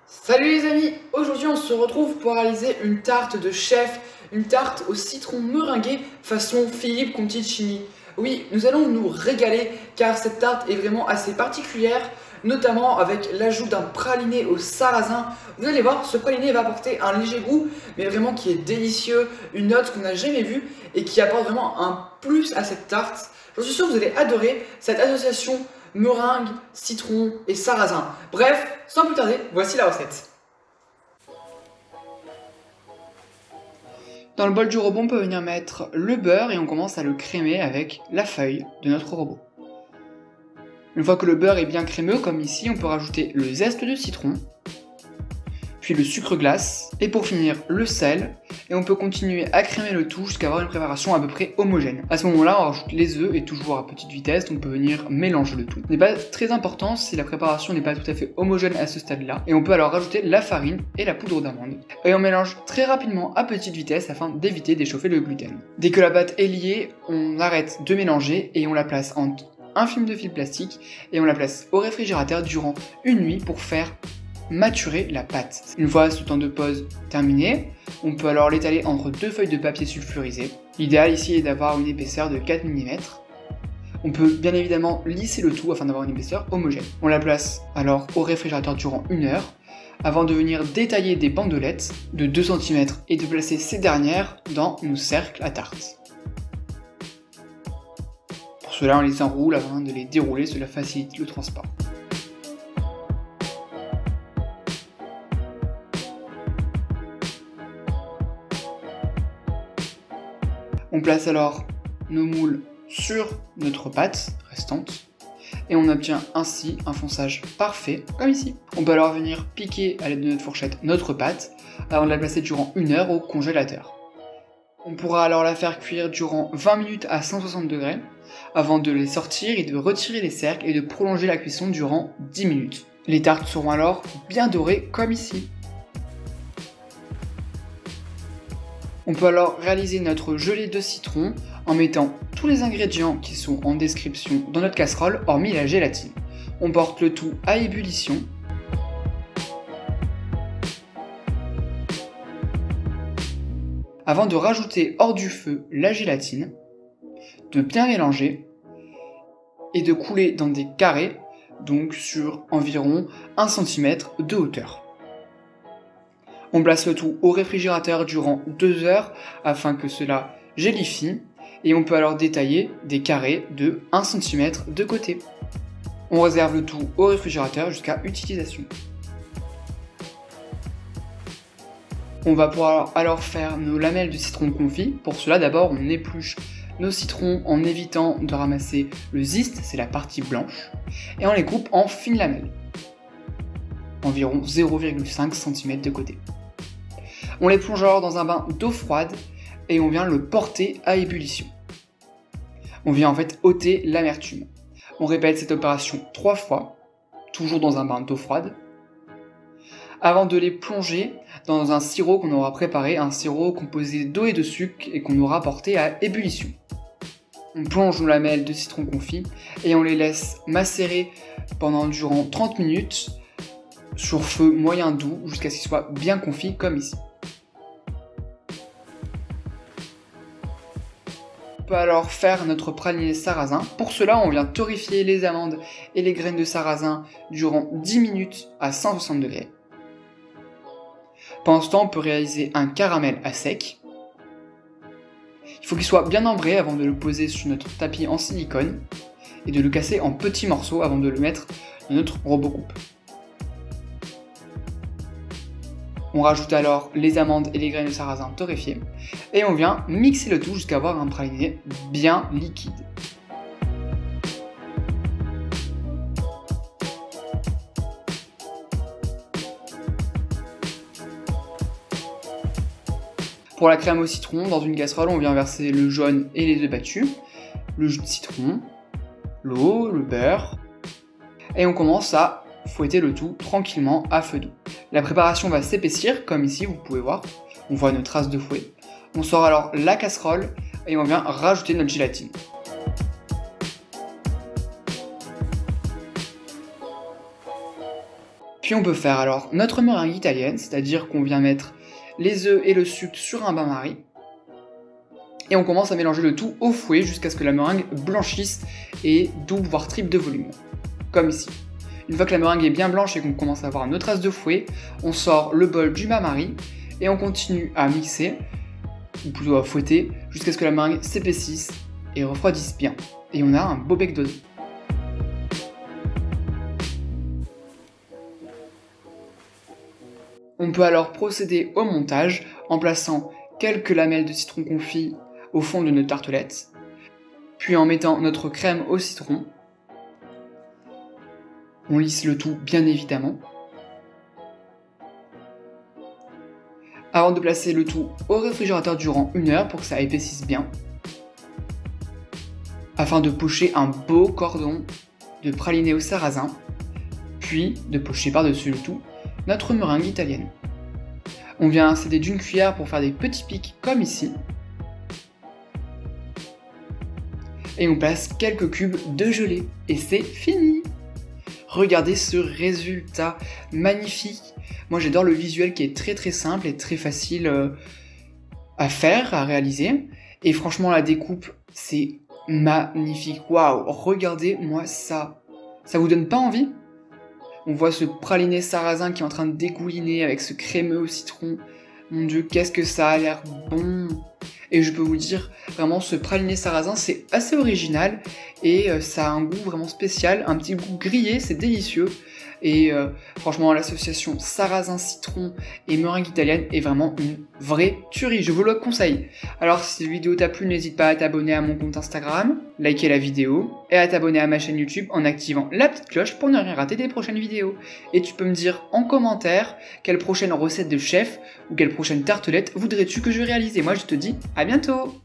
Salut les amis, aujourd'hui on se retrouve pour réaliser une tarte de chef, une tarte au citron meringué façon Philippe Conticini. Oui, nous allons nous régaler car cette tarte est vraiment assez particulière, notamment avec l'ajout d'un praliné au sarrasin. Vous allez voir, ce praliné va apporter un léger goût, mais vraiment qui est délicieux, une note qu'on n'a jamais vue et qui apporte vraiment un plus à cette tarte. J'en suis sûr que vous allez adorer cette association meringue, citron et sarrasin. Bref, sans plus tarder, voici la recette. Dans le bol du robot, on peut venir mettre le beurre et on commence à le crémer avec la feuille de notre robot. Une fois que le beurre est bien crémeux, comme ici, on peut rajouter le zeste de citron, puis le sucre glace, et pour finir, le sel, et on peut continuer à crémer le tout jusqu'à avoir une préparation à peu près homogène. À ce moment-là, on rajoute les œufs, et toujours à petite vitesse, on peut venir mélanger le tout. Ce n'est pas très important si la préparation n'est pas tout à fait homogène à ce stade-là, et on peut alors rajouter la farine et la poudre d'amande. Et on mélange très rapidement à petite vitesse afin d'éviter d'échauffer le gluten. Dès que la pâte est liée, on arrête de mélanger, et on la place en un film de fil plastique, et on la place au réfrigérateur durant une nuit pour faire maturer la pâte. Une fois ce temps de pause terminé, on peut alors l'étaler entre deux feuilles de papier sulfurisé. L'idéal ici est d'avoir une épaisseur de 4 mm. On peut bien évidemment lisser le tout afin d'avoir une épaisseur homogène. On la place alors au réfrigérateur durant 1 heure avant de venir détailler des bandelettes de 2 cm et de placer ces dernières dans nos cercles à tarte. Pour cela, on les enroule avant de les dérouler, cela facilite le transport. On place alors nos moules sur notre pâte restante et on obtient ainsi un fonçage parfait, comme ici. On peut alors venir piquer à l'aide de notre fourchette notre pâte avant de la placer durant 1 heure au congélateur. On pourra alors la faire cuire durant 20 minutes à 160 degrés avant de les sortir et de retirer les cercles et de prolonger la cuisson durant 10 minutes. Les tartes seront alors bien dorées comme ici. On peut alors réaliser notre gelée de citron en mettant tous les ingrédients qui sont en description dans notre casserole, hormis la gélatine. On porte le tout à ébullition. Avant de rajouter hors du feu la gélatine, de bien mélanger et de couler dans des carrés, donc sur environ 1 cm de hauteur. On place le tout au réfrigérateur durant 2 heures afin que cela gélifie et on peut alors détailler des carrés de 1 cm de côté. On réserve le tout au réfrigérateur jusqu'à utilisation. On va pouvoir alors faire nos lamelles de citron confit. Pour cela, d'abord, on épluche nos citrons en évitant de ramasser le zeste, c'est la partie blanche, et on les coupe en fines lamelles, environ 0,5 cm de côté. On les plonge alors dans un bain d'eau froide et on vient le porter à ébullition. On vient en fait ôter l'amertume. On répète cette opération 3 fois, toujours dans un bain d'eau froide, avant de les plonger dans un sirop qu'on aura préparé, un sirop composé d'eau et de sucre et qu'on aura porté à ébullition. On plonge nos lamelles de citron confit et on les laisse macérer durant 30 minutes sur feu moyen doux jusqu'à ce qu'ils soient bien confits comme ici. On peut alors faire notre praliné sarrasin. Pour cela, on vient torréfier les amandes et les graines de sarrasin durant 10 minutes à 160 degrés. Pendant ce temps, on peut réaliser un caramel à sec. Il faut qu'il soit bien ambré avant de le poser sur notre tapis en silicone et de le casser en petits morceaux avant de le mettre dans notre robot coupe. On rajoute alors les amandes et les graines de sarrasin torréfiées et on vient mixer le tout jusqu'à avoir un praliné bien liquide. Pour la crème au citron, dans une casserole, on vient verser le jaune et les œufs battus, le jus de citron, l'eau, le beurre, et on commence à fouetter le tout tranquillement à feu doux. La préparation va s'épaissir, comme ici vous pouvez voir, on voit nos traces de fouet. On sort alors la casserole et on vient rajouter notre gélatine. Puis on peut faire alors notre meringue italienne, c'est-à-dire qu'on vient mettre les œufs et le sucre sur un bain-marie. Et on commence à mélanger le tout au fouet jusqu'à ce que la meringue blanchisse et double voire triple de volume, comme ici. Une fois que la meringue est bien blanche et qu'on commence à avoir notre as de fouet, on sort le bol du bain-marie et on continue à mixer, ou plutôt à fouetter, jusqu'à ce que la meringue s'épaississe et refroidisse bien. Et on a un beau bec d'oignon. On peut alors procéder au montage en plaçant quelques lamelles de citron confit au fond de notre tartelette, puis en mettant notre crème au citron. On lisse le tout bien évidemment. Avant de placer le tout au réfrigérateur durant 1 heure pour que ça épaississe bien, afin de pocher un beau cordon de praliné au sarrasin, puis de pocher par-dessus le tout notre meringue italienne. On vient céder d'une cuillère pour faire des petits pics comme ici. Et on place quelques cubes de gelée. Et c'est fini! Regardez ce résultat magnifique. Moi j'adore le visuel qui est très simple et très facile à faire, à réaliser. Et franchement la découpe c'est magnifique. Waouh! Regardez-moi ça. Ça vous donne pas envie? On voit ce praliné sarrasin qui est en train de dégouliner avec ce crémeux au citron. Mon Dieu, qu'est-ce que ça a l'air bon! Et je peux vous dire, vraiment, ce praliné sarrasin, c'est assez original et ça a un goût vraiment spécial, un petit goût grillé, c'est délicieux. Et franchement, l'association sarrasin, citron et meringue italienne est vraiment une vraie tuerie, je vous le conseille. Alors si cette vidéo t'a plu, n'hésite pas à t'abonner à mon compte Instagram, liker la vidéo et à t'abonner à ma chaîne YouTube en activant la petite cloche pour ne rien rater des prochaines vidéos. Et tu peux me dire en commentaire quelle prochaine recette de chef ou quelle prochaine tartelette voudrais-tu que je réalise. Et moi je te dis à bientôt!